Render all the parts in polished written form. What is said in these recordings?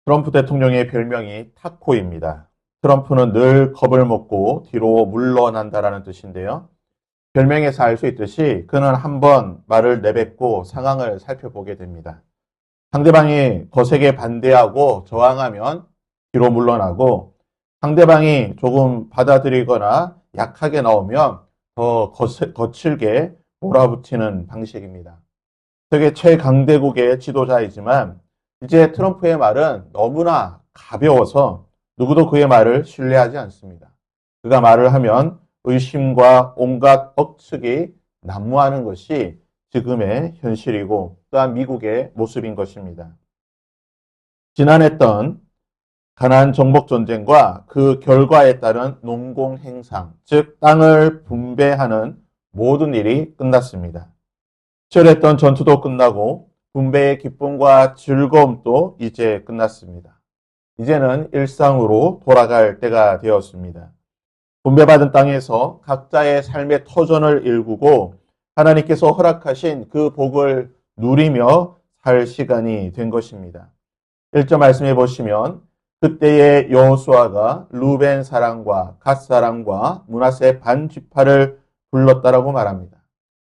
트럼프 대통령의 별명이 타코입니다. 트럼프는 늘 겁을 먹고 뒤로 물러난다라는 뜻인데요. 별명에서 알 수 있듯이 그는 한번 말을 내뱉고 상황을 살펴보게 됩니다. 상대방이 거세게 반대하고 저항하면 뒤로 물러나고 상대방이 조금 받아들이거나 약하게 나오면 더 거칠게 몰아붙이는 방식입니다. 세계 최강대국의 지도자이지만 이제 트럼프의 말은 너무나 가벼워서 누구도 그의 말을 신뢰하지 않습니다. 그가 말을 하면 의심과 온갖 억측이 난무하는 것이 지금의 현실이고 또한 미국의 모습인 것입니다. 지난했던 가나안 정복 전쟁과 그 결과에 따른 농공행상, 즉 땅을 분배하는 모든 일이 끝났습니다. 치열했던 전투도 끝나고 분배의 기쁨과 즐거움도 이제 끝났습니다. 이제는 일상으로 돌아갈 때가 되었습니다. 분배받은 땅에서 각자의 삶의 터전을 일구고 하나님께서 허락하신 그 복을 누리며 살 시간이 된 것입니다. 1절 말씀해 보시면 그때의 여호수아가 루벤 사람과 갓 사람과 므낫세 반 지파를 불렀다라고 말합니다.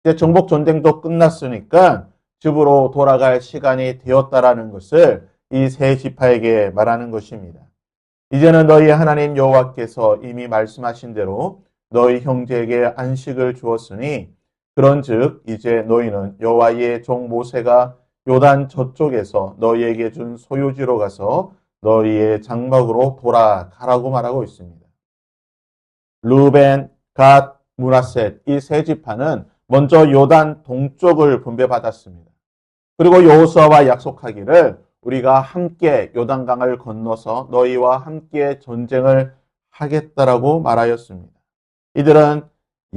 이제 정복 전쟁도 끝났으니까 집으로 돌아갈 시간이 되었다라는 것을 이 세 지파에게 말하는 것입니다. 이제는 너희 하나님 여호와께서 이미 말씀하신 대로 너희 형제에게 안식을 주었으니 그런즉 이제 너희는 여호와의 종 모세가 요단 저쪽에서 너희에게 준 소유지로 가서 너희의 장막으로 돌아가라고 말하고 있습니다. 루벤, 갓, 므낫셋 이 세 지파는 먼저 요단 동쪽을 분배받았습니다. 그리고 여호수아와 약속하기를 우리가 함께 요단강을 건너서 너희와 함께 전쟁을 하겠다라고 말하였습니다. 이들은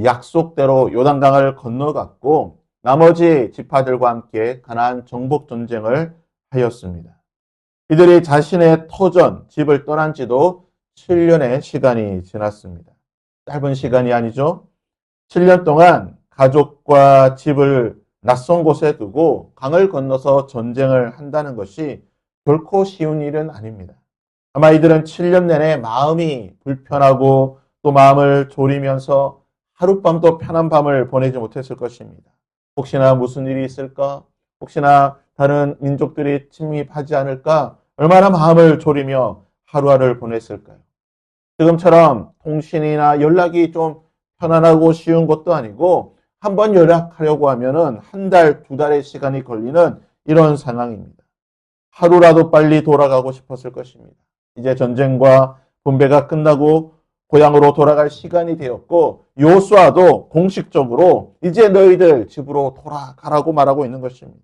약속대로 요단강을 건너갔고 나머지 지파들과 함께 가나안 정복 전쟁을 하였습니다. 이들이 자신의 터전, 집을 떠난 지도 7년의 시간이 지났습니다. 짧은 시간이 아니죠. 7년 동안 가족과 집을 낯선 곳에 두고 강을 건너서 전쟁을 한다는 것이 결코 쉬운 일은 아닙니다. 아마 이들은 7년 내내 마음이 불편하고 또 마음을 졸이면서 하룻밤도 편한 밤을 보내지 못했을 것입니다. 혹시나 무슨 일이 있을까? 혹시나 다른 민족들이 침입하지 않을까? 얼마나 마음을 졸이며 하루하루를 보냈을까요? 지금처럼 통신이나 연락이 좀 편안하고 쉬운 것도 아니고 한번 연락하려고 하면은 한 달, 두 달의 시간이 걸리는 이런 상황입니다. 하루라도 빨리 돌아가고 싶었을 것입니다. 이제 전쟁과 분배가 끝나고 고향으로 돌아갈 시간이 되었고 여호수아도 공식적으로 이제 너희들 집으로 돌아가라고 말하고 있는 것입니다.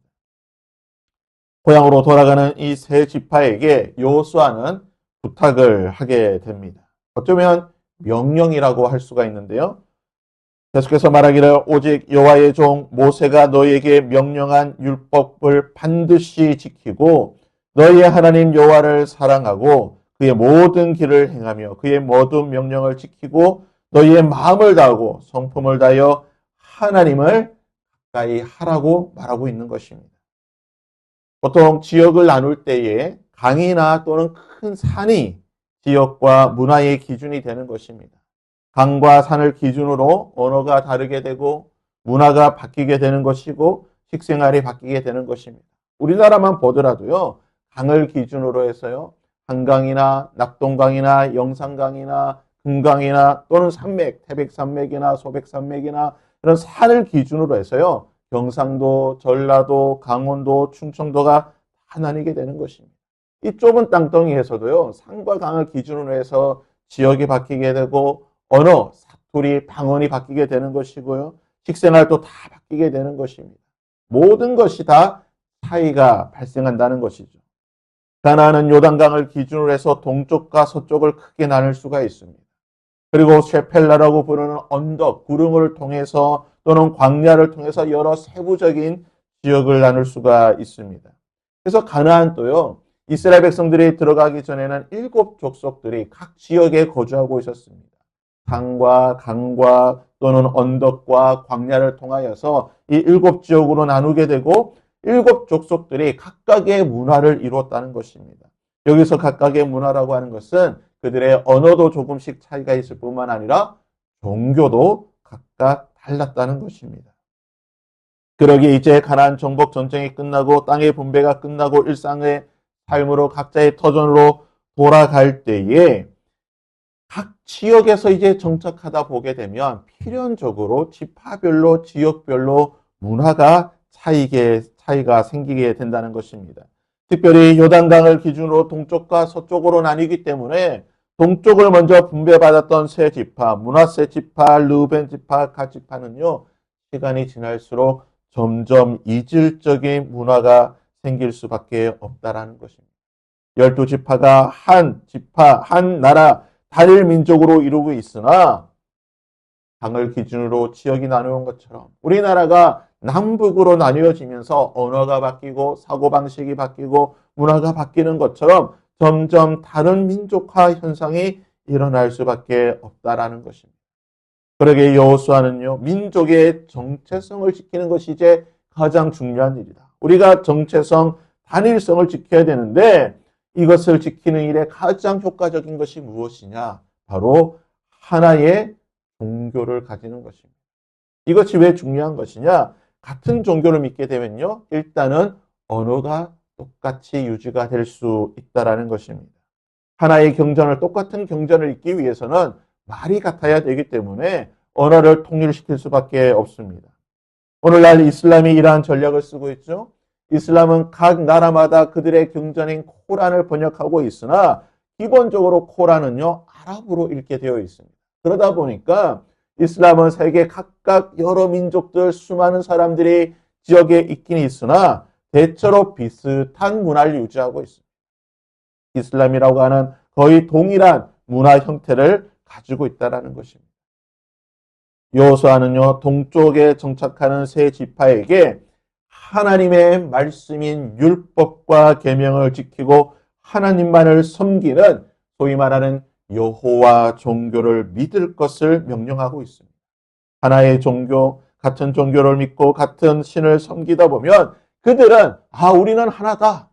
고향으로 돌아가는 이 세 지파에게 여호수아는 부탁을 하게 됩니다. 어쩌면 명령이라고 할 수가 있는데요. 계속해서 말하기를 오직 여호와의 종 모세가 너희에게 명령한 율법을 반드시 지키고 너희의 하나님 여호와를 사랑하고 그의 모든 길을 행하며 그의 모든 명령을 지키고 너희의 마음을 다하고 성품을 다하여 하나님을 가까이 하라고 말하고 있는 것입니다. 보통 지역을 나눌 때에 강이나 또는 큰 산이 지역과 문화의 기준이 되는 것입니다. 강과 산을 기준으로 언어가 다르게 되고 문화가 바뀌게 되는 것이고 식생활이 바뀌게 되는 것입니다. 우리나라만 보더라도요. 강을 기준으로 해서요. 한강이나 낙동강이나 영산강이나 금강이나 또는 산맥, 태백산맥이나 소백산맥이나 이런 산을 기준으로 해서요. 경상도, 전라도, 강원도, 충청도가 다 나뉘게 되는 것입니다. 이 좁은 땅덩이에서도요. 산과 강을 기준으로 해서 지역이 바뀌게 되고 언어, 사투리, 방언이 바뀌게 되는 것이고요. 식생활도 다 바뀌게 되는 것입니다. 모든 것이 다 차이가 발생한다는 것이죠. 가나안은 요단강을 기준으로 해서 동쪽과 서쪽을 크게 나눌 수가 있습니다. 그리고 쉐펠라라고 부르는 언덕, 구름을 통해서 또는 광야를 통해서 여러 세부적인 지역을 나눌 수가 있습니다. 그래서 가나안도요. 이스라엘 백성들이 들어가기 전에는 7 족속들이 각 지역에 거주하고 있었습니다. 산과 강과 또는 언덕과 광야를 통하여서 이 7 지역으로 나누게 되고 7 족속들이 각각의 문화를 이루었다는 것입니다. 여기서 각각의 문화라고 하는 것은 그들의 언어도 조금씩 차이가 있을 뿐만 아니라 종교도 각각 달랐다는 것입니다. 그러기에 이제 가나안 정복 전쟁이 끝나고 땅의 분배가 끝나고 일상의 삶으로 각자의 터전으로 돌아갈 때에 각 지역에서 이제 정착하다 보게 되면 필연적으로 지파별로 지역별로 문화가 차이가 생기게 된다는 것입니다. 특별히 요단강을 기준으로 동쪽과 서쪽으로 나뉘기 때문에 동쪽을 먼저 분배받았던 세 지파, 므낫세 지파, 르우벤 지파, 갓 지파는요, 시간이 지날수록 점점 이질적인 문화가 생길 수밖에 없다라는 것입니다. 12지파가 한 지파, 한 나라, 단일 민족으로 이루고 있으나 당을 기준으로 지역이 나누는 것처럼 우리나라가 남북으로 나뉘어지면서 언어가 바뀌고 사고방식이 바뀌고 문화가 바뀌는 것처럼 점점 다른 민족화 현상이 일어날 수밖에 없다라는 것입니다. 그러게 여호수아는요, 민족의 정체성을 지키는 것이 이제 가장 중요한 일이다. 우리가 정체성, 단일성을 지켜야 되는데 이것을 지키는 일에 가장 효과적인 것이 무엇이냐? 바로 하나의 종교를 가지는 것입니다. 이것이 왜 중요한 것이냐? 같은 종교를 믿게 되면요, 일단은 언어가 똑같이 유지가 될 수 있다는 것입니다. 하나의 경전을, 똑같은 경전을 읽기 위해서는 말이 같아야 되기 때문에 언어를 통일시킬 수밖에 없습니다. 오늘날 이슬람이 이러한 전략을 쓰고 있죠. 이슬람은 각 나라마다 그들의 경전인 코란을 번역하고 있으나 기본적으로 코란은요, 아랍어로 읽게 되어 있습니다. 그러다 보니까 이슬람은 세계 각각 여러 민족들, 수많은 사람들이 지역에 있긴 있으나 대체로 비슷한 문화를 유지하고 있습니다. 이슬람이라고 하는 거의 동일한 문화 형태를 가지고 있다는 것입니다. 여호수아는요, 동쪽에 정착하는 세 지파에게 하나님의 말씀인 율법과 계명을 지키고 하나님만을 섬기는 소위 말하는 여호와 종교를 믿을 것을 명령하고 있습니다. 하나의 종교, 같은 종교를 믿고 같은 신을 섬기다 보면 그들은 우리는 하나다.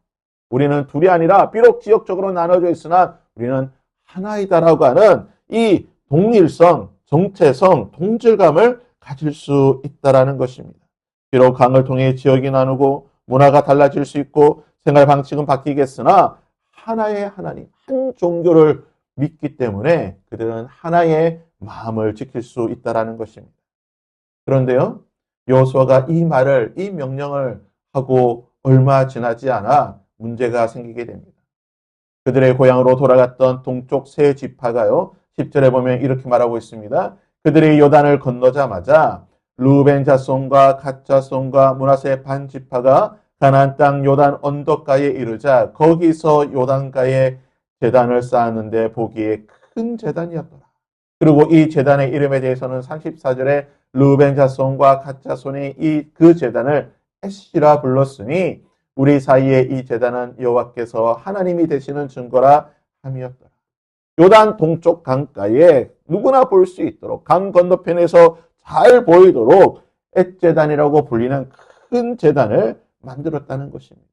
우리는 둘이 아니라 비록 지역적으로 나눠져 있으나 우리는 하나이다라고 하는 이 동일성, 정체성, 동질감을 가질 수 있다는 것입니다. 비록 강을 통해 지역이 나누고 문화가 달라질 수 있고 생활 방식은 바뀌겠으나 하나의 하나님, 한 종교를 믿기 때문에 그들은 하나의 마음을 지킬 수 있다는 것입니다. 그런데요, 여호수아가 이 명령을 하고 얼마 지나지 않아 문제가 생기게 됩니다. 그들의 고향으로 돌아갔던 동쪽 세 지파가요, 10절에 보면 이렇게 말하고 있습니다. 그들이 요단을 건너자마자 르우벤 자손과 갓 자손과 므낫세 반 지파가 가나안 땅 요단 언덕가에 이르자 거기서 요단가에 제단을 쌓았는데 보기에 큰 제단이었더라. 그리고 이 제단의 이름에 대해서는 34절에 르우벤 자손과 갓 자손이 그 제단을 에시라 불렀으니 우리 사이에 이 제단은 여호와께서 하나님이 되시는 증거라 함이었더라. 요단 동쪽 강가에 누구나 볼 수 있도록 강 건너편에서 잘 보이도록 엣제단이라고 불리는 큰 제단을 만들었다는 것입니다.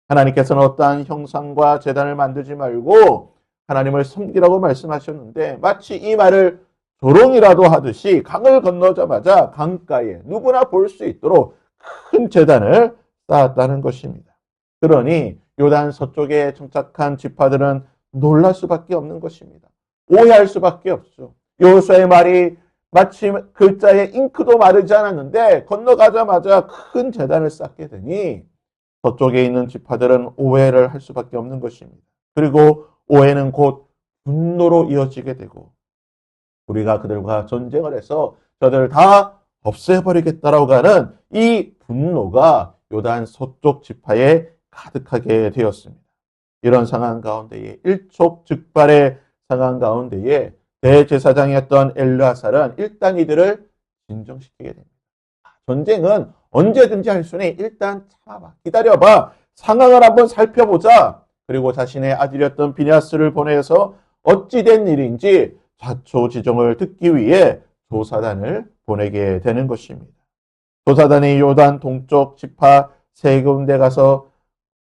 하나님께서는 어떠한 형상과 제단을 만들지 말고 하나님을 섬기라고 말씀하셨는데 마치 이 말을 조롱이라도 하듯이 강을 건너자마자 강가에 누구나 볼 수 있도록 큰 제단을 쌓았다는 것입니다. 그러니 요단 서쪽에 정착한 지파들은 놀랄 수밖에 없는 것입니다. 오해할 수밖에 없죠. 여호수아의 말이 마치 글자에 잉크도 마르지 않았는데 건너가자마자 큰 제단을 쌓게 되니 서쪽에 있는 지파들은 오해를 할 수밖에 없는 것입니다. 그리고 오해는 곧 분노로 이어지게 되고 우리가 그들과 전쟁을 해서 저들을 다 없애버리겠다라고 하는 이 분노가 요단 서쪽 지파에 가득하게 되었습니다. 이런 상황 가운데에 일촉즉발의 상황 가운데에 대제사장이었던 엘르아살은 일단 이들을 진정시키게 됩니다. 전쟁은 언제든지 할 수 있으니 일단 참아봐, 기다려봐, 상황을 한번 살펴보자. 그리고 자신의 아들이었던 비냐스를 보내서 어찌된 일인지 자초지종을 듣기 위해 조사단을 보내게 되는 것입니다. 조사단이 요단 동쪽 지파 세 군데 가서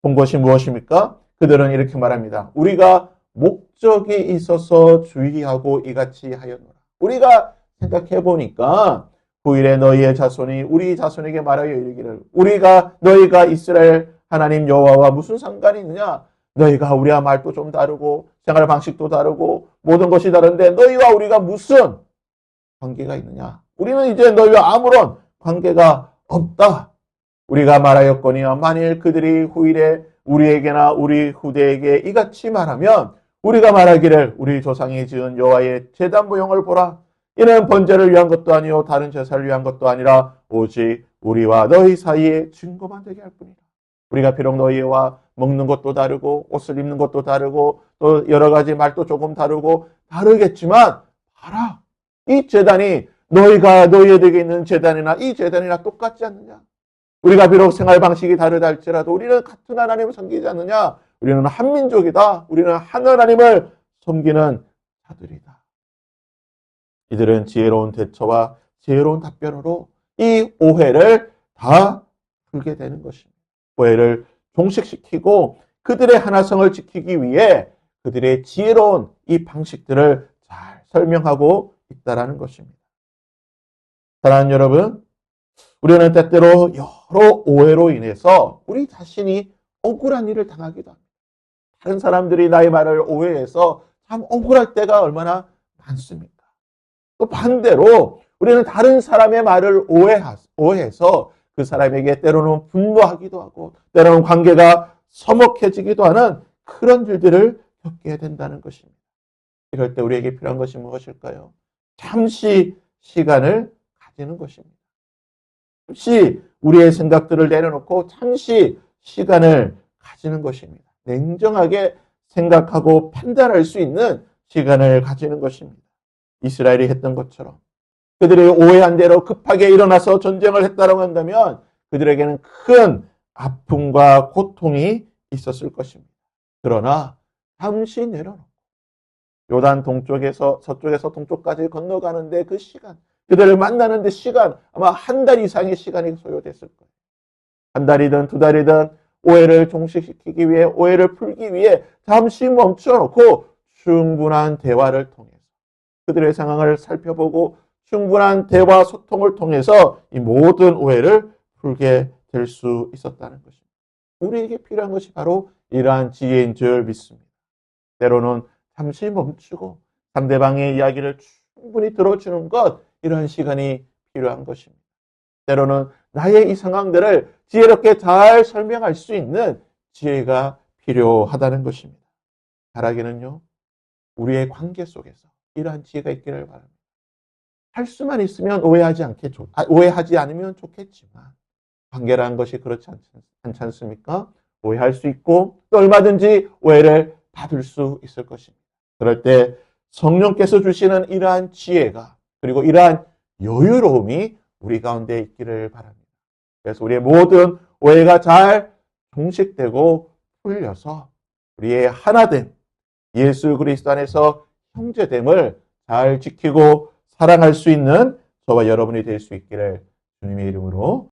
본 것이 무엇입니까? 그들은 이렇게 말합니다. 우리가 목적이 있어서 주의하고 이같이 하였노라. 우리가 생각해 보니까 9일에 너희의 자손이 우리 자손에게 말하여 이르기를 너희가 이스라엘 하나님 여호와와 무슨 상관이 있느냐? 너희가 우리와 말도 좀 다르고 생활 방식도 다르고 모든 것이 다른데 너희와 우리가 무슨 관계가 있느냐? 우리는 이제 너희와 아무런 관계가 없다. 우리가 말하였거니와 만일 그들이 후일에 우리에게나 우리 후대에게 이같이 말하면 우리가 말하기를 우리 조상이 지은 여호와의 제단 모형을 보라. 이는 번제를 위한 것도 아니요 다른 제사를 위한 것도 아니라 오직 우리와 너희 사이에 증거만 되게 할 뿐이라. 우리가 비록 너희와 먹는 것도 다르고 옷을 입는 것도 다르고 또 여러 가지 말도 조금 다르고 다르겠지만 봐라. 이 제단이 너희에게 있는 제단이나 이 제단이나 똑같지 않느냐? 우리가 비록 생활 방식이 다르다 할지라도 우리는 같은 하나님을 섬기지 않느냐? 우리는 한 민족이다. 우리는 한 하나님을 섬기는 자들이다. 이들은 지혜로운 대처와 지혜로운 답변으로 이 오해를 다 풀게 되는 것입니다. 오해를 종식시키고 그들의 하나성을 지키기 위해 그들의 지혜로운 이 방식들을 잘 설명하고 있다는 것입니다. 사랑하는 여러분, 우리는 때때로 여러 오해로 인해서 우리 자신이 억울한 일을 당하기도 합니다. 다른 사람들이 나의 말을 오해해서 참 억울할 때가 얼마나 많습니까? 또 반대로 우리는 다른 사람의 말을 오해해서 그 사람에게 때로는 분노하기도 하고 때로는 관계가 서먹해지기도 하는 그런 일들을 겪게 된다는 것입니다. 이럴 때 우리에게 필요한 것이 무엇일까요? 잠시 시간을 가지는 것입니다. 잠시 우리의 생각들을 내려놓고 잠시 시간을 가지는 것입니다. 냉정하게 생각하고 판단할 수 있는 시간을 가지는 것입니다. 이스라엘이 했던 것처럼 그들이 오해한 대로 급하게 일어나서 전쟁을 했다고 한다면 그들에게는 큰 아픔과 고통이 있었을 것입니다. 그러나 잠시 내려놓고 요단 동쪽에서 서쪽에서 동쪽까지 건너가는데 그 시간, 그들을 만나는데 시간, 아마 한 달 이상의 시간이 소요됐을 거예요. 한 달이든 두 달이든 오해를 종식시키기 위해, 오해를 풀기 위해 잠시 멈춰놓고 충분한 대화를 통해서 그들의 상황을 살펴보고 충분한 대화 소통을 통해서 이 모든 오해를 풀게 될 수 있었다는 것입니다. 우리에게 필요한 것이 바로 이러한 지혜인 줄 믿습니다. 때로는 잠시 멈추고 상대방의 이야기를 충분히 들어주는 것, 이러한 시간이 필요한 것입니다. 때로는 나의 이 상황들을 지혜롭게 잘 설명할 수 있는 지혜가 필요하다는 것입니다. 바라기는요, 우리의 관계 속에서 이러한 지혜가 있기를 바랍니다. 할 수만 있으면 오해하지 않으면 좋겠지만 관계라는 것이 그렇지 않지 않습니까? 오해할 수 있고 또 얼마든지 오해를 받을 수 있을 것입니다. 그럴 때 성령께서 주시는 이러한 지혜가 그리고 이러한 여유로움이 우리 가운데 있기를 바랍니다. 그래서 우리의 모든 오해가 잘 종식되고 풀려서 우리의 하나됨, 예수 그리스도 안에서 형제됨을 잘 지키고 사랑할 수 있는 저와 여러분이 될 수 있기를 주님의 이름으로